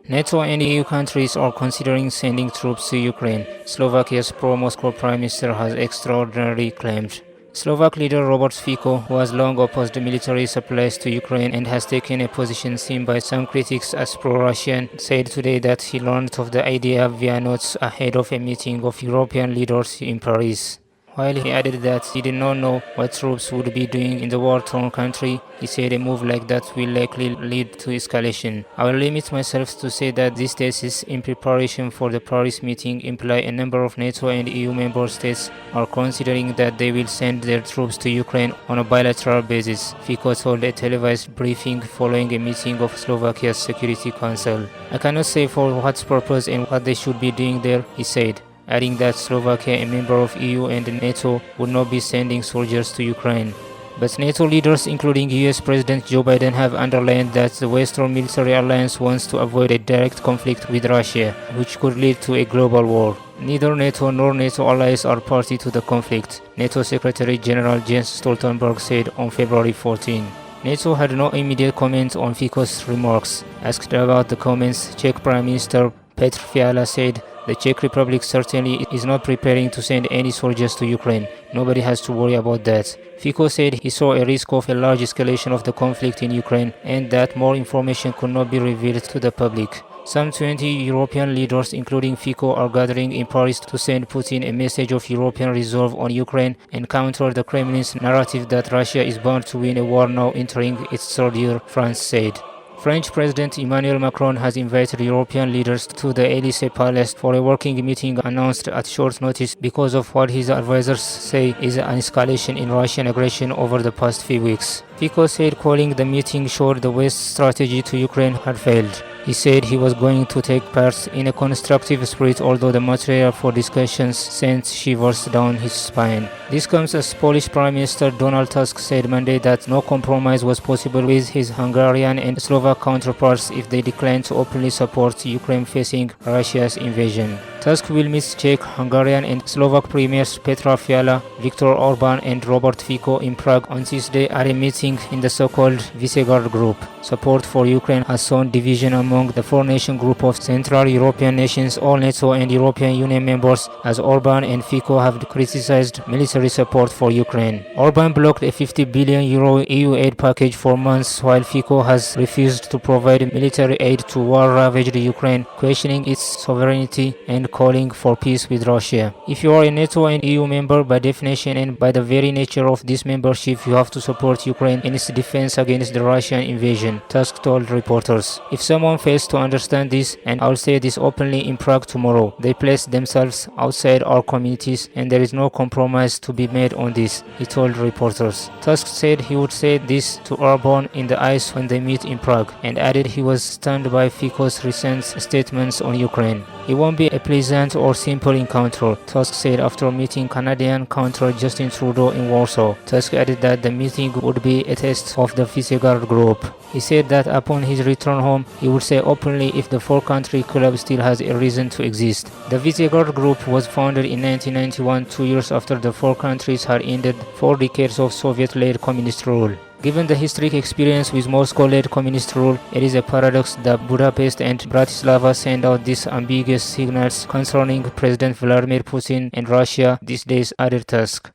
NATO and EU countries are considering sending troops to Ukraine, Slovakia's pro-Moscow Prime Minister has extraordinarily claimed. Slovak leader Robert Fico, who has long opposed military supplies to Ukraine and has taken a position seen by some critics as pro-Russian, said today that he learned of the idea via notes ahead of a meeting of European leaders in Paris. While he added that he did not know what troops would be doing in the war-torn country, he said a move like that will likely lead to escalation. I will limit myself to say that these statements in preparation for the Paris meeting imply a number of NATO and EU member states are considering that they will send their troops to Ukraine on a bilateral basis, Fico told a televised briefing following a meeting of Slovakia's Security Council. I cannot say for what purpose and what they should be doing there, he said, adding that Slovakia, a member of EU and NATO, would not be sending soldiers to Ukraine. But NATO leaders, including US President Joe Biden, have underlined that the Western military alliance wants to avoid a direct conflict with Russia, which could lead to a global war. Neither NATO nor NATO allies are party to the conflict, NATO Secretary General Jens Stoltenberg said on February 14. NATO had no immediate comment on Fico's remarks. Asked about the comments, Czech Prime Minister Petr Fiala said, "The Czech Republic certainly is not preparing to send any soldiers to Ukraine. Nobody has to worry about that." Fico said he saw a risk of a large escalation of the conflict in Ukraine and that more information could not be revealed to the public. Some 20 European leaders, including Fico, are gathering in Paris to send Putin a message of European resolve on Ukraine and counter the Kremlin's narrative that Russia is bound to win a war now entering its third year, France said. French President Emmanuel Macron has invited European leaders to the Élysée Palace for a working meeting announced at short notice because of what his advisors say is an escalation in Russian aggression over the past few weeks. Fico said calling the meeting showed the West's strategy to Ukraine had failed. He said he was going to take part in a constructive spirit, although the material for discussions sent shivers down his spine. This comes as Polish Prime Minister Donald Tusk said Monday that no compromise was possible with his Hungarian and Slovak counterparts if they declined to openly support Ukraine facing Russia's invasion. Tusk will meet Czech, Hungarian and Slovak premiers Petra Fiala, Viktor Orbán and Robert Fico in Prague on Tuesday at a meeting in the so-called Visegrad Group. Support for Ukraine has sown division among the four-nation group of Central European nations, all NATO and European Union members, as Orbán and Fico have criticized military support for Ukraine. Orbán blocked a €50 billion EU aid package for months, while Fico has refused to provide military aid to war-ravaged Ukraine, questioning its sovereignty and calling for peace with Russia. If you are a NATO and EU member, by definition and by the very nature of this membership, you have to support Ukraine in its defense against the Russian invasion, Tusk told reporters. If someone fails to understand this, and I'll say this openly in Prague tomorrow, they place themselves outside our communities and there is no compromise to be made on this, he told reporters. Tusk said he would say this to Orbán in the eyes when they meet in Prague, and added he was stunned by Fico's recent statements on Ukraine. It won't be a pleasant or simple encounter, Tusk said after meeting Canadian counterpart Justin Trudeau in Warsaw. Tusk added that the meeting would be a test of the Visegrad Group. He said that upon his return home, he would say openly if the four-country club still has a reason to exist. The Visegrad Group was founded in 1991, 2 years after the four countries had ended 4 decades of Soviet-led communist rule. Given the historic experience with Moscow-led communist rule, it is a paradox that Budapest and Bratislava send out these ambiguous signals concerning President Vladimir Putin and Russia these days, added Tusk.